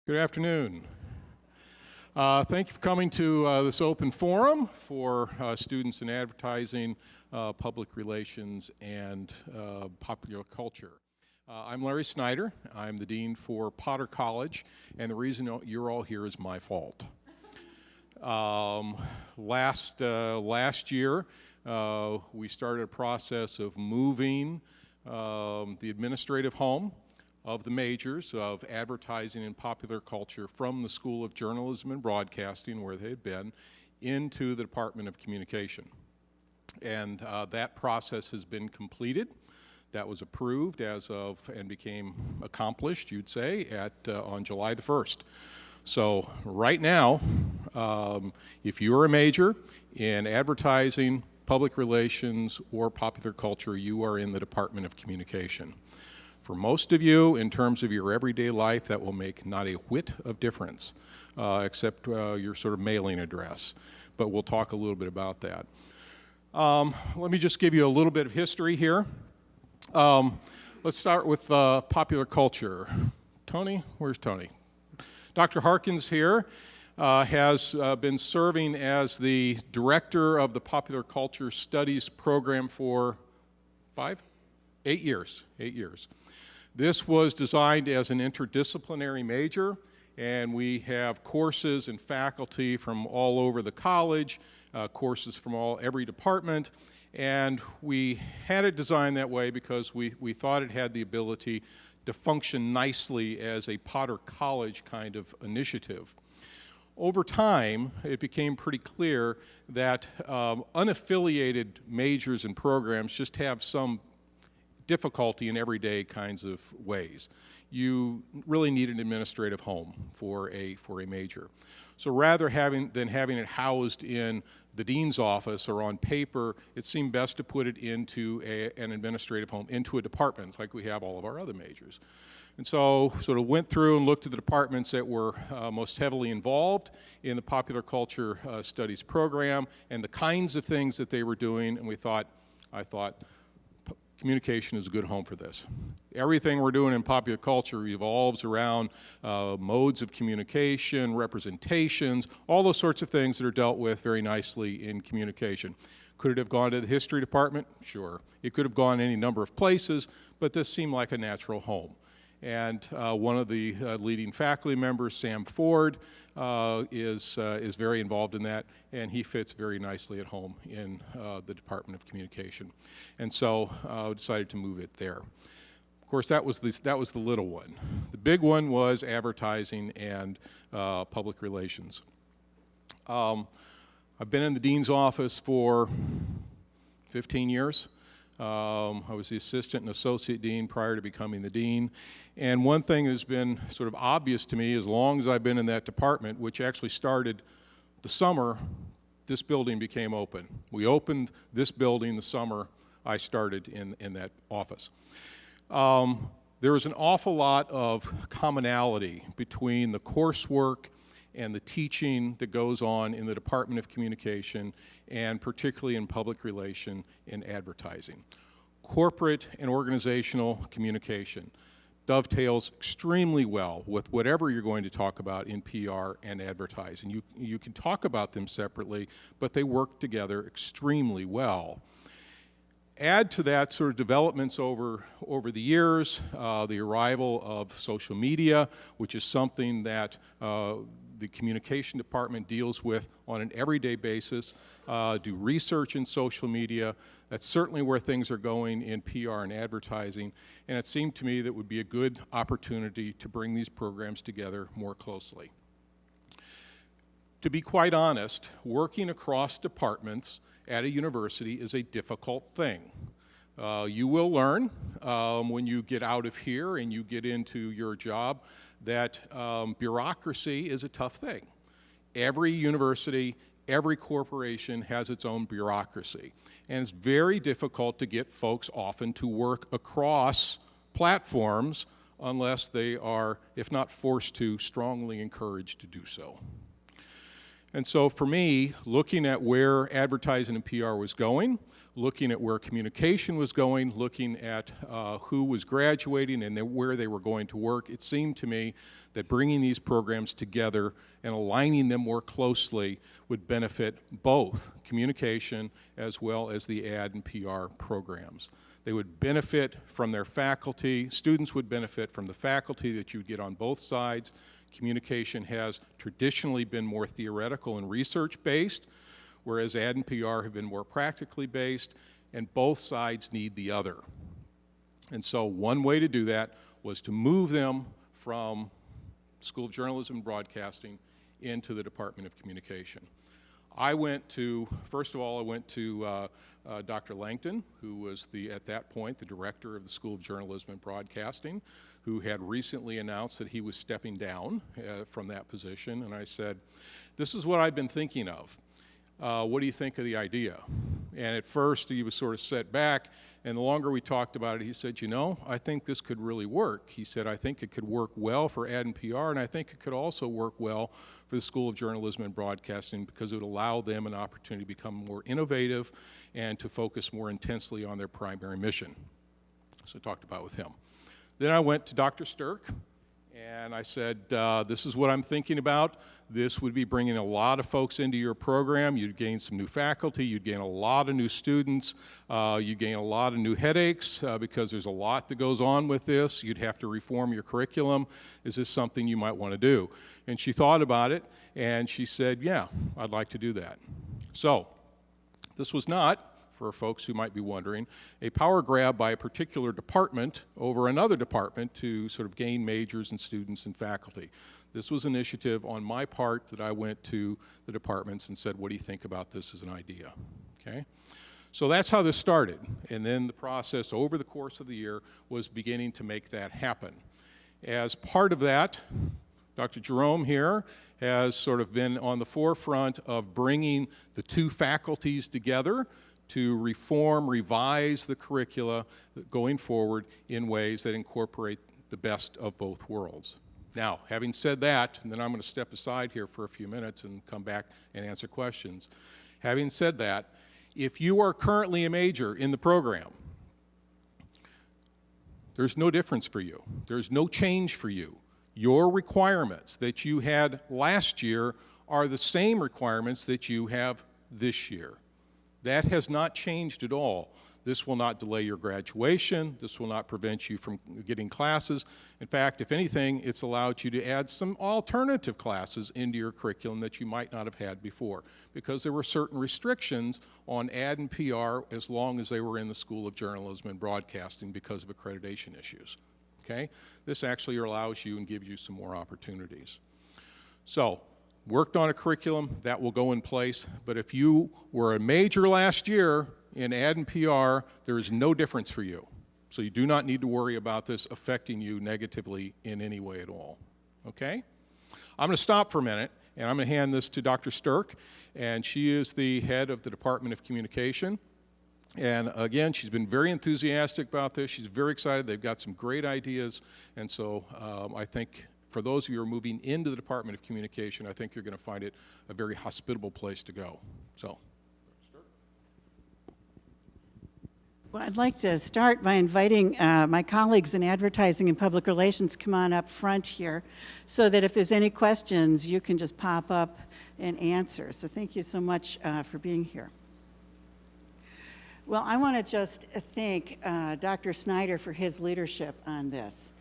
Good afternoon. Thank you for coming to this open forum for students in advertising, public relations, and popular culture. I'm Larry Snyder. I'm the dean for Potter College, and the reason you're all here is my fault. Last year, we started a process of moving the administrative home of the majors of advertising and popular culture from the School of Journalism and Broadcasting, where they had been, into the Department of Communication. And that process has been completed. That was approved as of, and became accomplished, you'd say, on July the 1st. So right now, if you're a major in advertising, public relations, or popular culture, you are in the Department of Communication. For most of you, in terms of your everyday life, that will make not a whit of difference, except your sort of mailing address. But we'll talk a little bit about that. Let me just give you a little bit of history here. Let's start with popular culture. Tony, where's Tony? Dr. Harkins here has been serving as the director of the Popular Culture Studies program for 8 years. This was designed as an interdisciplinary major, and we have courses and faculty from all over the college, courses from every department, and we had it designed that way because we thought it had the ability to function nicely as a Potter College kind of initiative. Over time, it became pretty clear that unaffiliated majors and programs just have some difficulty in everyday kinds of ways. You really need an administrative home for a major. So rather than having it housed in the dean's office or on paper, it seemed best to put it into an administrative home, into a department like we have all of our other majors. And so sort of went through and looked at the departments that were most heavily involved in the Popular Culture Studies program and the kinds of things that they were doing, and I thought, communication is a good home for this. Everything we're doing in popular culture revolves around modes of communication, representations, all those sorts of things that are dealt with very nicely in communication. Could it have gone to the history department? Sure. It could have gone any number of places, but this seemed like a natural home. And one of the leading faculty members, Sam Ford, is very involved in that, and he fits very nicely at home in the Department of Communication. And so decided to move it there. Of course, that was the little one. The big one was advertising and public relations. I've been in the dean's office for 15 years. I was the assistant and associate dean prior to becoming the dean. And one thing that has been sort of obvious to me as long as I've been in that department, which actually started the summer this building became open. We opened this building the summer I started in that office. There is an awful lot of commonality between the coursework and the teaching that goes on in the Department of Communication, and particularly in public relation and advertising. Corporate and organizational communication dovetails extremely well with whatever you're going to talk about in PR and advertising. You can talk about them separately, but they work together extremely well. Add to that sort of developments over the years, the arrival of social media, which is something that the communication department deals with on an everyday basis, do research in social media. That's certainly where things are going in PR and advertising, and it seemed to me that would be a good opportunity to bring these programs together more closely. To be quite honest, working across departments at a university is a difficult thing. You will learn when you get out of here and you get into your job that bureaucracy is a tough thing. Every university, every corporation has its own bureaucracy. And it's very difficult to get folks often to work across platforms unless they are, if not forced to, strongly encouraged to do so. And so for me, looking at where advertising and PR was going, looking at where communication was going, looking at who was graduating and where they were going to work, it seemed to me that bringing these programs together and aligning them more closely would benefit both communication as well as the ad and PR programs. They would benefit from their faculty. Students would benefit from the faculty that you would get on both sides. Communication has traditionally been more theoretical and research-based, whereas ad and PR have been more practically based, and both sides need the other. And so one way to do that was to move them from School of Journalism and Broadcasting into the Department of Communication. First of all, I went to Dr. Langton, who was at that point, the director of the School of Journalism and Broadcasting, who had recently announced that he was stepping down from that position. And I said, this is what I've been thinking of. What do you think of the idea? And at first, he was sort of set back. And the longer we talked about it, he said, you know, I think this could really work. He said, I think it could work well for ad and PR, and I think it could also work well for the School of Journalism and Broadcasting because it would allow them an opportunity to become more innovative and to focus more intensely on their primary mission. So I talked about it with him. Then I went to Dr. Stirk, and I said, this is what I'm thinking about. This would be bringing a lot of folks into your program. You'd gain some new faculty. You'd gain a lot of new students. You'd gain a lot of new headaches because there's a lot that goes on with this. You'd have to reform your curriculum. Is this something you might want to do? And she thought about it, and she said, yeah, I'd like to do that. So this was not, for folks who might be wondering, a power grab by a particular department over another department to sort of gain majors and students and faculty. This was an initiative on my part that I went to the departments and said, what do you think about this as an idea? Okay? So that's how this started. And then the process over the course of the year was beginning to make that happen. As part of that, Dr. Jerome here has sort of been on the forefront of bringing the two faculties together to reform, revise the curricula going forward in ways that incorporate the best of both worlds. Now, having said that, and then I'm going to step aside here for a few minutes and come back and answer questions. Having said that, if you are currently a major in the program, there's no difference for you. There's no change for you. Your requirements that you had last year are the same requirements that you have this year. That has not changed at all. This will not delay your graduation. This will not prevent you from getting classes. In fact, if anything, it's allowed you to add some alternative classes into your curriculum that you might not have had before, because there were certain restrictions on ad and PR as long as they were in the School of Journalism and Broadcasting because of accreditation issues. Okay? This actually allows you and gives you some more opportunities. So, worked on a curriculum that will go in place, but if you were a major last year in ad and PR, there is no difference for you. So you do not need to worry about this affecting you negatively in any way at all. Okay? I'm going to stop for a minute, and I'm going to hand this to Dr. Stirk, and she is the head of the Department of Communication. And again, she's been very enthusiastic about this. She's very excited. They've got some great ideas, and so I think for those of you who are moving into the Department of Communication, I think you're going to find it a very hospitable place to go. So. Well, I'd like to start by inviting my colleagues in advertising and public relations come on up front here so that if there's any questions, you can just pop up and answer. So thank you so much for being here. Well, I want to just thank Dr. Snyder for his leadership on this.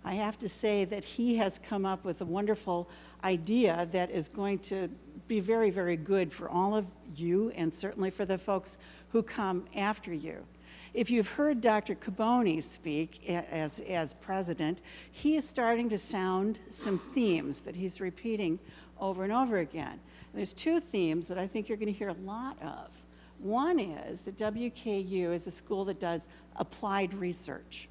I have to say that he has come up with a wonderful idea that is going to be very, very good for all of you and certainly for the folks who come after you. If you've heard Dr. Caboni speak as president, he is starting to sound some themes that he's repeating over and over again. And there's two themes that I think you're going to hear a lot of. One is that WKU is a school that does applied research.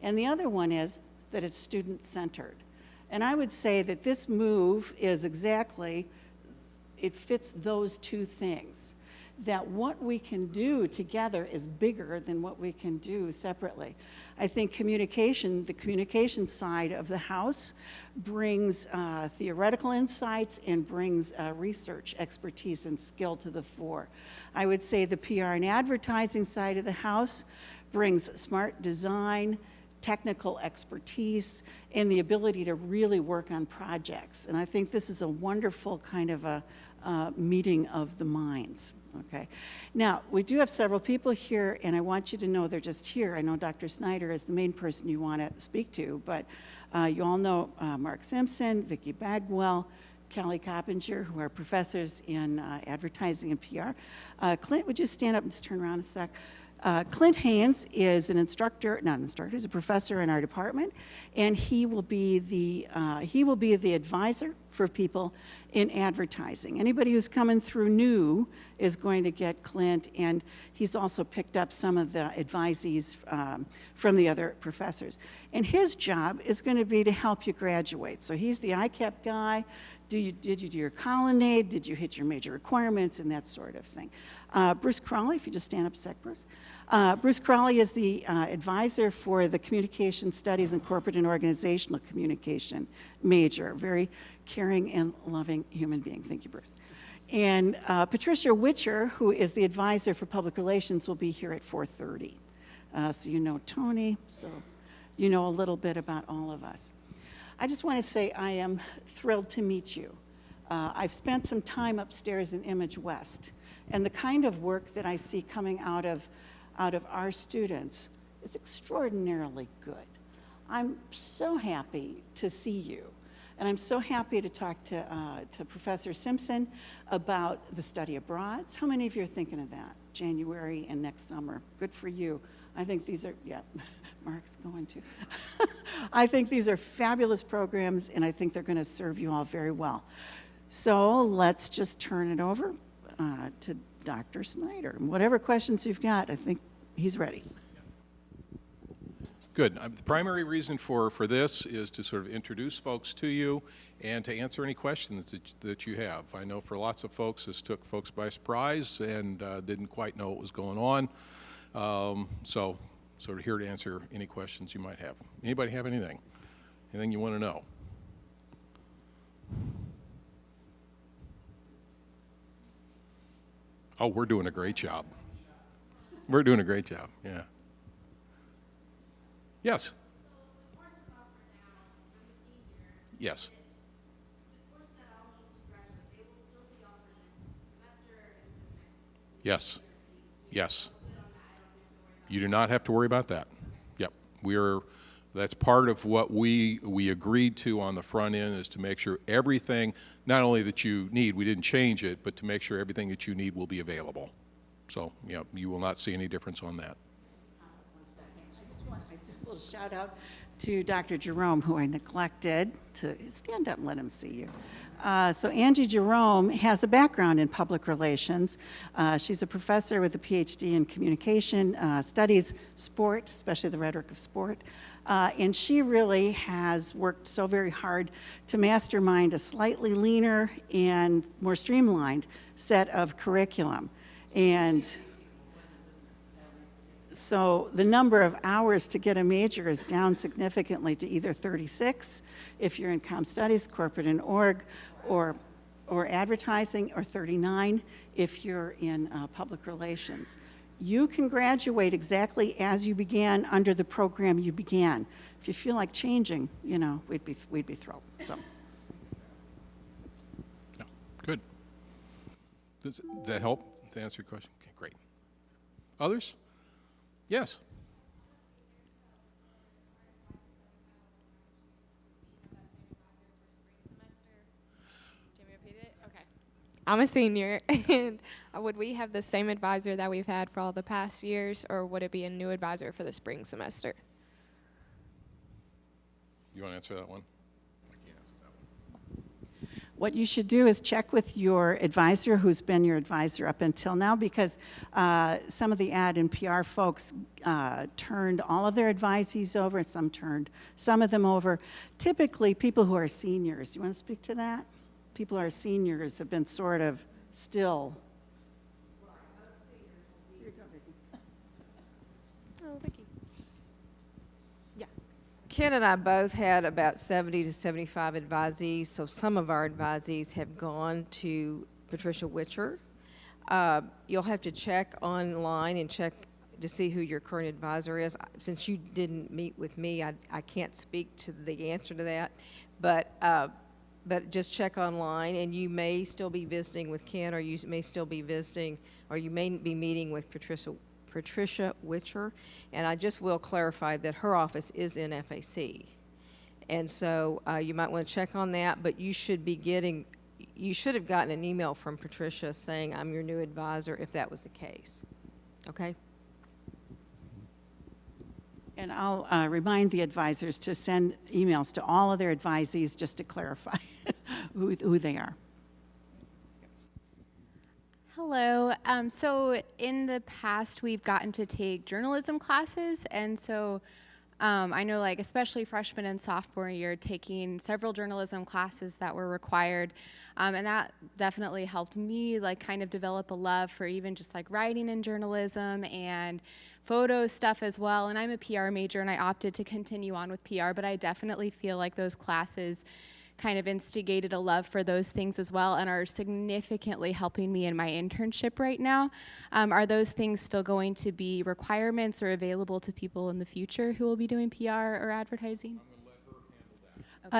And the other one is that it's student-centered. And I would say that this move is exactly, it fits those two things. that what we can do together is bigger than what we can do separately. I think communication, the communication side of the House, brings theoretical insights and brings research expertise and skill to the fore. I would say the PR and advertising side of the House brings smart design, technical expertise, and the ability to really work on projects. And I think this is a wonderful kind of a meeting of the minds. Okay. Now, we do have several people here, and I want you to know they're just here. I know Dr. Snyder is the main person you want to speak to, but you all know Mark Simpson, Vicki Bagwell, Kelly Coppinger, who are professors in advertising and PR. Clint, would you stand up and just turn around a sec? Clint Haynes is an instructor, not an instructor, he's a professor in our department, and he will be the advisor for people in advertising. Anybody who's coming through new is going to get Clint, and he's also picked up some of the advisees from the other professors. And his job is going to be to help you graduate. So he's the ICAP guy. Did you do your colonnade? Did you hit your major requirements and that sort of thing? Bruce Crawley, if you just stand up a sec, Bruce. Bruce Crawley is the advisor for the Communication Studies and Corporate and Organizational Communication major. Very caring and loving human being. Thank you, Bruce. And Patricia Witcher, who is the advisor for Public Relations, will be here at 4:30. So you know Tony, so you know a little bit about all of us. I just want to say I am thrilled to meet you. I've spent some time upstairs in Image West, and the kind of work that I see coming out of our students is extraordinarily good. I'm so happy to see you, and I'm so happy to talk to Professor Simpson about the study abroads. How many of you are thinking of that? January and next summer. Good for you. I think these are, yeah, Mark's going to. I think these are fabulous programs, and I think they're going to serve you all very well. So let's just turn it over to Dr. Snyder. Whatever questions you've got, I think he's ready. Good. The primary reason for this is to sort of introduce folks to you and to answer any questions that you have. I know for lots of folks, this took folks by surprise and didn't quite know what was going on. So sort of here to answer any questions you might have. Anybody have anything? Anything you want to know? Oh, we're doing a great job. We're doing a great job, yeah. Yes? Yes. Yes. Yes. You do not have to worry about that. Yep. That's part of what we agreed to on the front end, is to make sure everything, not only that you need, we didn't change it, but to make sure everything that you need will be available. So, yeah, you will not see any difference on that. I just a little shout out to Dr. Jerome, who I neglected to stand up and let him see you. So Angie Jerome has a background in public relations. She's a professor with a PhD in communication, studies sport, especially the rhetoric of sport. And she really has worked so very hard to mastermind a slightly leaner and more streamlined set of curriculum. And so the number of hours to get a major is down significantly to either 36 if you're in comm studies, corporate and org, or advertising, or 39 if you're in public relations. You can graduate exactly as you began under the program you began. If you feel like changing, you know, we'd be thrilled. So. Yeah, good. Does that help to answer your question? Okay, great. Others? Yes. I'm a senior, and would we have the same advisor that we've had for all the past years, or would it be a new advisor for the spring semester? You want to answer that one? I can't answer that one. What you should do is check with your advisor, who's been your advisor up until now, because some of the ad and PR folks turned all of their advisees over, some turned some of them over. Typically, people who are seniors, do you want to speak to that? People who are seniors have been sort of still. Vicky. Yeah. Ken and I both had about 70 to 75 advisees, so some of our advisees have gone to Patricia Witcher. You'll have to check online and check to see who your current advisor is. Since you didn't meet with me, I can't speak to the answer to that, but just check online, and you may still be visiting with Ken, or you may still be visiting, or you may be meeting with Patricia Witcher. And I just will clarify that her office is in FAC. And so you might want to check on that, but you should have gotten an email from Patricia saying, I'm your new advisor, if that was the case. Okay? And I'll remind the advisors to send emails to all of their advisees just to clarify who they are. Hello. So in the past, we've gotten to take journalism classes, and so I know, like, especially freshman and sophomore year, taking several journalism classes that were required, and that definitely helped me, like, kind of develop a love for even just, like, writing in journalism and photo stuff as well. And I'm a PR major, and I opted to continue on with PR, but I definitely feel like those classes kind of instigated a love for those things as well, and are significantly helping me in my internship right now. Are those things still going to be requirements or available to people in the future who will be doing PR or advertising?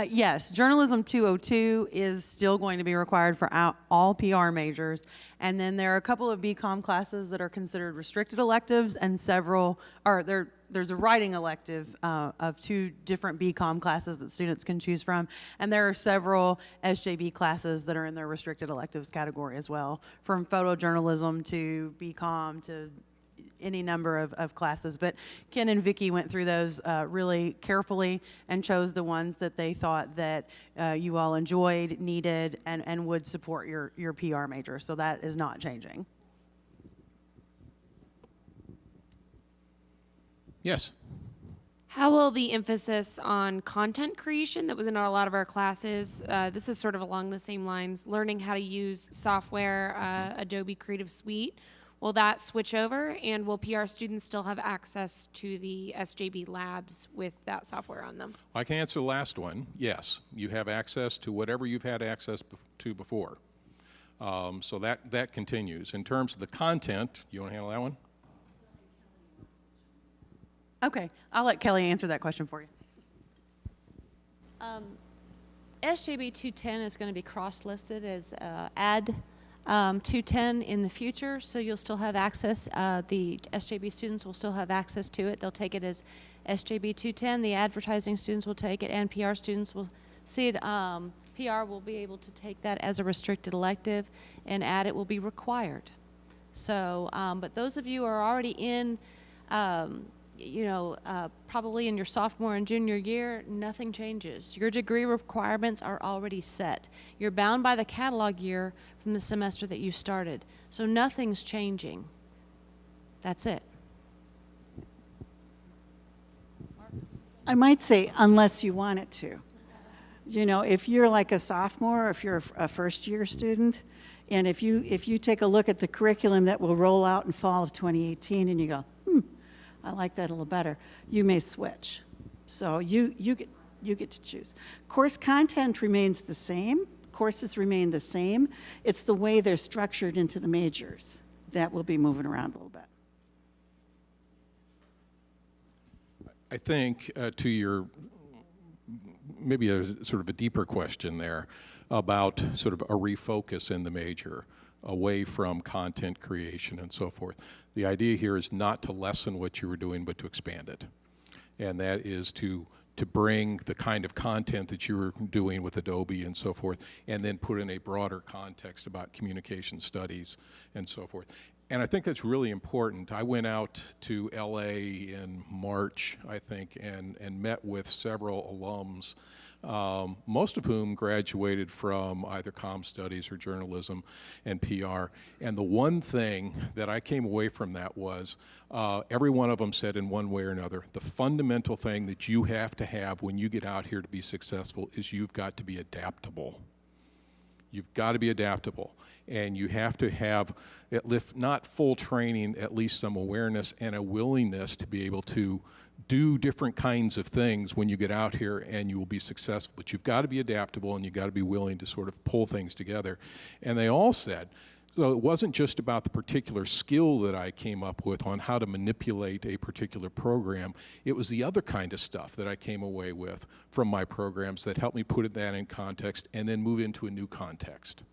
Yes, Journalism 202 is still going to be required for all PR majors. And then there are a couple of BCom classes that are considered restricted electives, and there's a writing elective of 2 different BCom classes that students can choose from. And there are several SJB classes that are in their restricted electives category as well, from photojournalism to BCom to any number of classes. But Ken and Vicki went through those really carefully and chose the ones that they thought that you all enjoyed, needed, and would support your PR major. So that is not changing. Yes. How will the emphasis on content creation that was in a lot of our classes, this is sort of along the same lines, learning how to use software, Adobe Creative Suite, will that switch over, and will PR students still have access to the SJB labs with that software on them? I can answer the last one. Yes, you have access to whatever you've had access to before. So that continues. In terms of the content, you want to handle that one? Okay, I'll let Kelly answer that question for you. SJB 210 is going to be cross-listed as Ad 210 in the future, so you'll still have access. The SJB students will still have access to it. They'll take it as SJB 210. The advertising students will take it, and PR students will see it. PR will be able to take that as a restricted elective, and Ad it will be required. So, but those of you who are already in probably in your sophomore and junior year, nothing changes. Your degree requirements are already set. You're bound by the catalog year from the semester that you started. So nothing's changing. That's it. I might say unless you want it to. You know, if you're like a sophomore, if you're a first-year student, and if you take a look at the curriculum that will roll out in fall of 2018 and you go, I like that a little better, you may switch. So you get to choose. Course content remains the same. Courses remain the same. It's the way they're structured into the majors that will be moving around a little bit. I think to your, maybe a sort of a deeper question there about sort of a refocus in the major away from content creation and so forth. The idea here is not to lessen what you were doing, but to expand it. And that is to bring the kind of content that you were doing with Adobe and so forth, and then put in a broader context about communication studies and so forth. And I think that's really important. I went out to LA in March, I think, and met with several alums, most of whom graduated from either comm studies or journalism and PR. And the one thing that I came away from that was every one of them said in one way or another, the fundamental thing that you have to have when you get out here to be successful is you've got to be adaptable. You've got to be adaptable, and you have to have, if not full training, at least some awareness and a willingness to be able to do different kinds of things when you get out here, and you will be successful. But you've got to be adaptable, and you've got to be willing to sort of pull things together. And they all said, so it wasn't just about the particular skill that I came up with on how to manipulate a particular program. It was the other kind of stuff that I came away with from my programs that helped me put that in context and then move into a new context.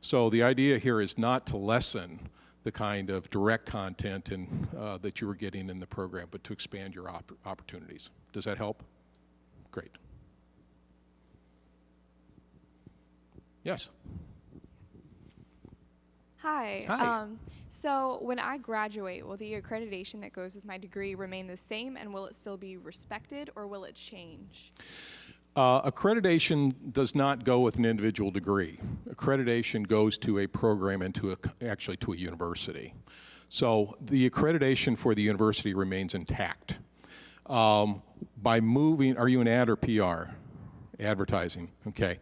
So the idea here is not to lessen the kind of direct content that you were getting in the program, but to expand your opportunities. Does that help? Great. Yes? Hi. Hi. So when I graduate, will the accreditation that goes with my degree remain the same, and will it still be respected, or will it change? Accreditation does not go with an individual degree. Accreditation goes to a program and actually to a university. So the accreditation for the university remains intact. By moving, are you an ad or PR? Advertising, okay.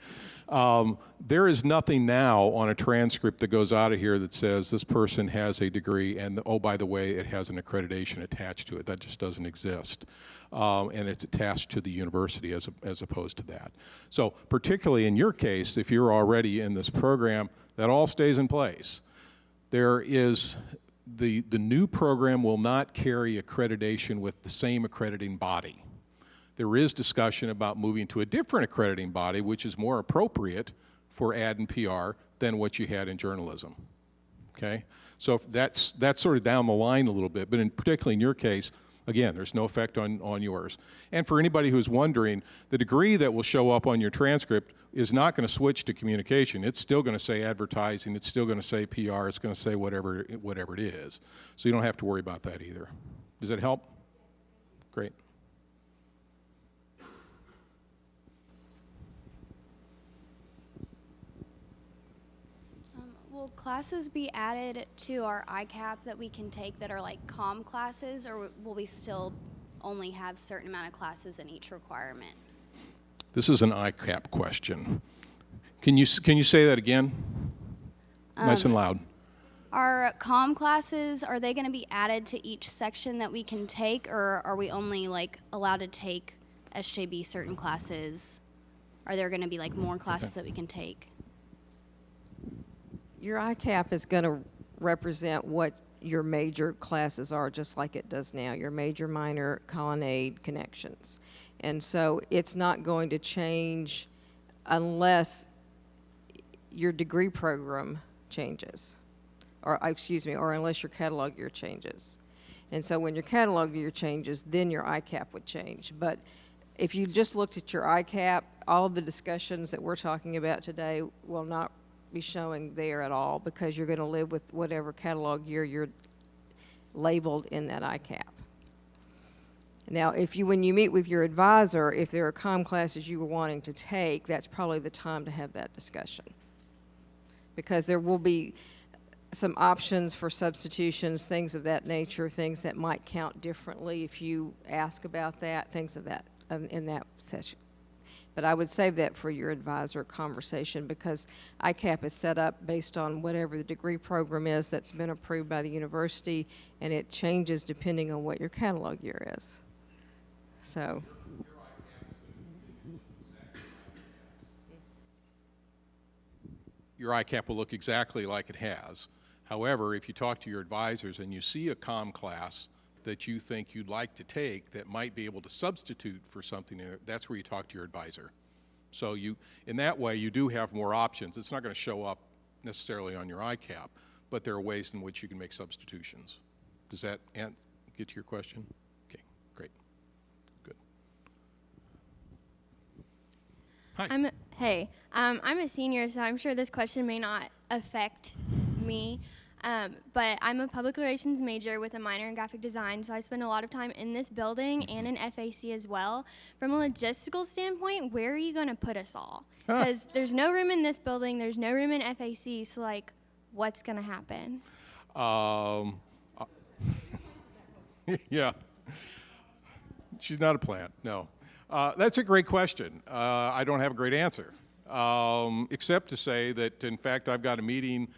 There is nothing now on a transcript that goes out of here that says this person has a degree and, oh, by the way, it has an accreditation attached to it. That just doesn't exist. And it's attached to the university as opposed to that. So particularly in your case, if you're already in this program, that all stays in place. There is, the new program will not carry accreditation with the same accrediting body. There is discussion about moving to a different accrediting body, which is more appropriate for ad and PR than what you had in journalism. Okay? So that's sort of down the line a little bit, but particularly in your case, again, there's no effect on yours. And for anybody who's wondering, the degree that will show up on your transcript is not going to switch to communication. It's still going to say advertising, it's still going to say PR, it's going to say whatever it is. So you don't have to worry about that either. Does that help? Great. Will classes be added to our ICAP that we can take that are like comm classes, or will we still only have certain amount of classes in each requirement? This is an ICAP question. Can you say that again? Nice and loud. Our comm classes, are they going to be added to each section that we can take, or are we only like allowed to take SJB certain classes? Are there going to be like more classes that we can take? Your ICAP is going to represent what your major classes are, just like it does now, your major, minor, colonnade, connections. And so it's not going to change unless your degree program changes, or unless your catalog year changes. And so when your catalog year changes, then your ICAP would change. But if you just looked at your ICAP, all of the discussions that we're talking about today will not be showing there at all, because you're going to live with whatever catalog year you're labeled in that ICAP. Now, when you meet with your advisor, if there are comm classes you were wanting to take, that's probably the time to have that discussion, because there will be some options for substitutions, things of that nature, things that might count differently if you ask about that, things of that in that session. But I would save that for your advisor conversation, because ICAP is set up based on whatever the degree program is that's been approved by the university, and it changes depending on what your catalog year is. So. Your ICAP will look exactly like it has. However, if you talk to your advisors and you see a comm class that you think you'd like to take that might be able to substitute for something, that's where you talk to your advisor. So in that way, you do have more options. It's not going to show up necessarily on your ICAP, but there are ways in which you can make substitutions. Does that get to your question? Okay, great. Good. Hi. I'm a senior, so I'm sure this question may not affect me. But I'm a public relations major with a minor in graphic design, so I spend a lot of time in this building and in FAC as well. From a logistical standpoint, where are you going to put us all? Because there's no room in this building, there's no room in FAC, so like, what's going to happen? Yeah. She's not a plant, no. That's a great question. I don't have a great answer. except to say that, in fact, I've got a meeting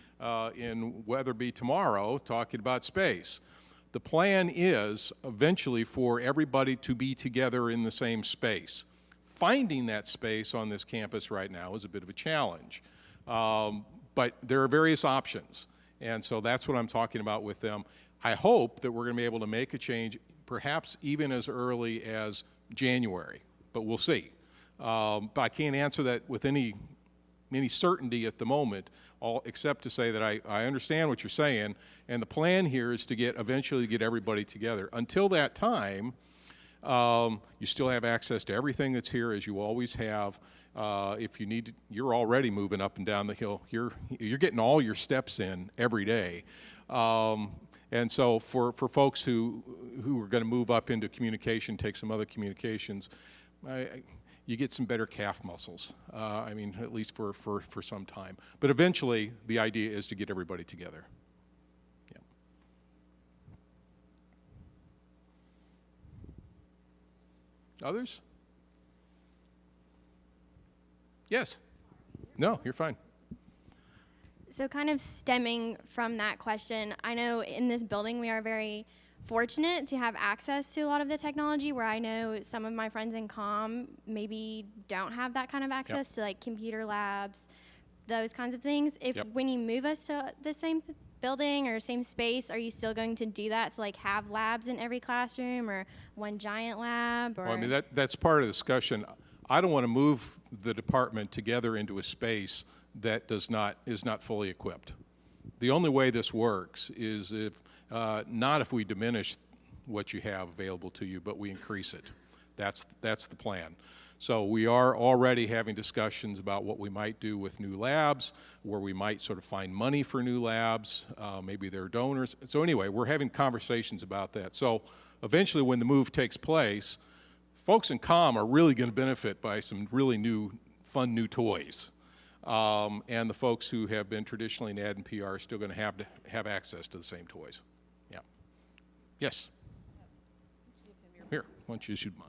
in Weatherby tomorrow talking about space. The plan is eventually for everybody to be together in the same space. Finding that space on this campus right now is a bit of a challenge, but there are various options, and so that's what I'm talking about with them. I hope that we're going to be able to make a change, perhaps even as early as January, but we'll see. But I can't answer that with any certainty at the moment, except to say that I understand what you're saying, and the plan here is to eventually get everybody together. Until that time, you still have access to everything that's here, as you always have. If you need, you're already moving up and down the hill. You're getting all your steps in every day. And so for folks who are going to move up into communication, take some other communications, you get some better calf muscles. I mean, at least for some time. But eventually, the idea is to get everybody together. Yeah. Others? Yes. No, you're fine. So kind of stemming from that question, I know in this building we are very fortunate to have access to a lot of the technology, where I know some of my friends in comm maybe don't have that kind of access to like computer labs, those kinds of things. If when you move us to the same building or same space, are you still going to do that? So like have labs in every classroom or one giant lab? Or? Well, I mean, that's part of the discussion. I don't want to move the department together into a space that is not fully equipped. The only way this works is not if we diminish what you have available to you, but we increase it. That's the plan. So we are already having discussions about what we might do with new labs, where we might sort of find money for new labs, maybe they're donors. So anyway, we're having conversations about that. So eventually when the move takes place, folks in comm are really going to benefit by some really fun new toys. And the folks who have been traditionally in ad and PR are still going to have access to the same toys. Yeah. Yes. Here, why don't you shoot mine?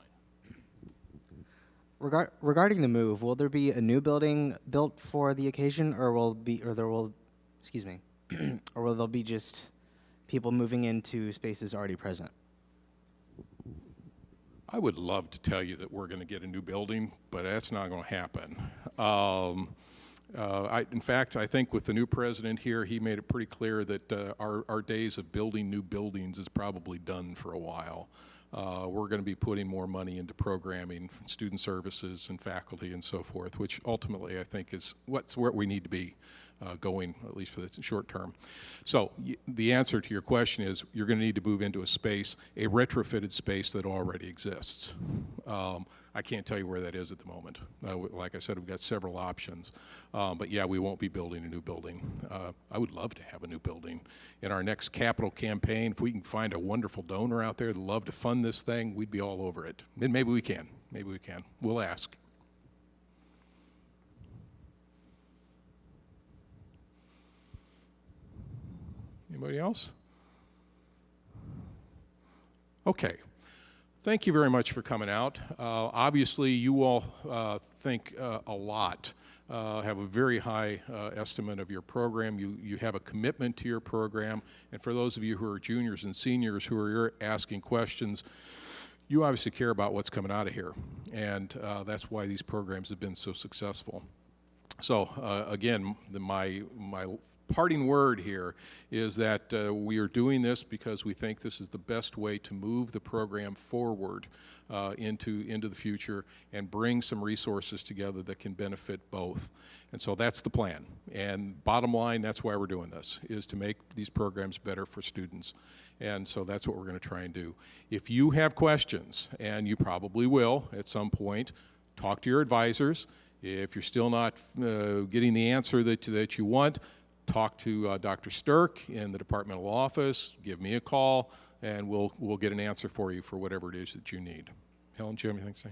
Regarding the move, will there be a new building built for the occasion, or will there be just people moving into spaces already present? I would love to tell you that we're going to get a new building, but that's not going to happen. In fact, I think with the new president here, he made it pretty clear that our days of building new buildings is probably done for a while. We're going to be putting more money into programming, student services, and faculty and so forth, which ultimately I think is where we need to be going, at least for the short term. So the answer to your question is you're going to need to move into a space, a retrofitted space that already exists. I can't tell you where that is at the moment. Like I said, we've got several options. But yeah, we won't be building a new building. I would love to have a new building. In our next capital campaign, if we can find a wonderful donor out there that'd love to fund this thing, we'd be all over it. And maybe we can. Maybe we can. We'll ask. Anybody else? Okay. Thank you very much for coming out. Obviously, you all think a lot, have a very high estimate of your program. You have a commitment to your program. And for those of you who are juniors and seniors who are here asking questions, you obviously care about what's coming out of here. And that's why these programs have been so successful. So again, my parting word here is that we are doing this because we think this is the best way to move the program forward into the future and bring some resources together that can benefit both. And so that's the plan. And bottom line, that's why we're doing this, is to make these programs better for students. And so that's what we're going to try and do. If you have questions, and you probably will at some point, talk to your advisors. If you're still not getting the answer that you want, talk to Dr. Stirk in the departmental office, give me a call, and we'll get an answer for you for whatever it is that you need. Helen, do you have anything to say?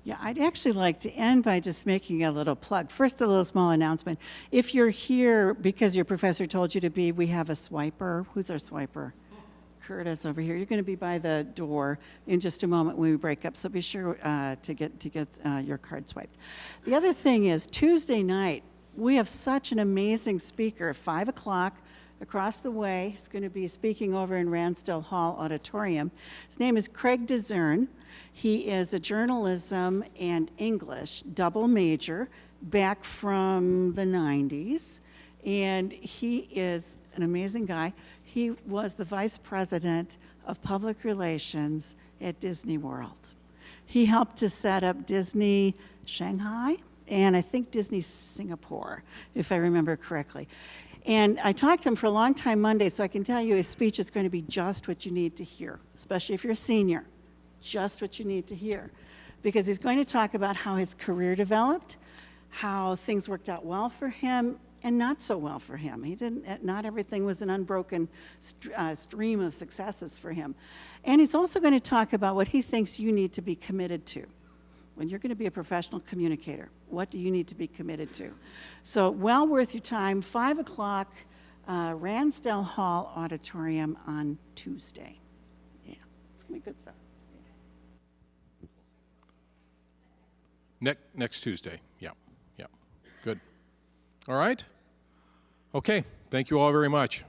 Yeah, I'd actually like to end by just making a little plug. First, a little small announcement. If you're here because your professor told you to be, we have a swiper. Who's our swiper? Curtis over here. You're going to be by the door in just a moment when we break up, so be sure to get your card swiped. The other thing is Tuesday night, we have such an amazing speaker at 5 o'clock across the way. He's going to be speaking over in Ransdell Hall Auditorium. His name is Craig DeZern. He is a journalism and English double major back from the 90s, and he is an amazing guy. He was the vice president of public relations at Disney World. He helped to set up Disney Shanghai and I think Disney Singapore, if I remember correctly. And I talked to him for a long time Monday, so I can tell you his speech is going to be just what you need to hear, especially if you're a senior, just what you need to hear. Because he's going to talk about how his career developed, how things worked out well for him, and not so well for him. Not everything was an unbroken stream of successes for him. And he's also going to talk about what he thinks you need to be committed to. When you're going to be a professional communicator, what do you need to be committed to? So well worth your time, 5 o'clock, Ransdell Hall Auditorium on Tuesday. Yeah, it's going to be good stuff. Next Tuesday, yeah, good. All right? Okay, thank you all very much.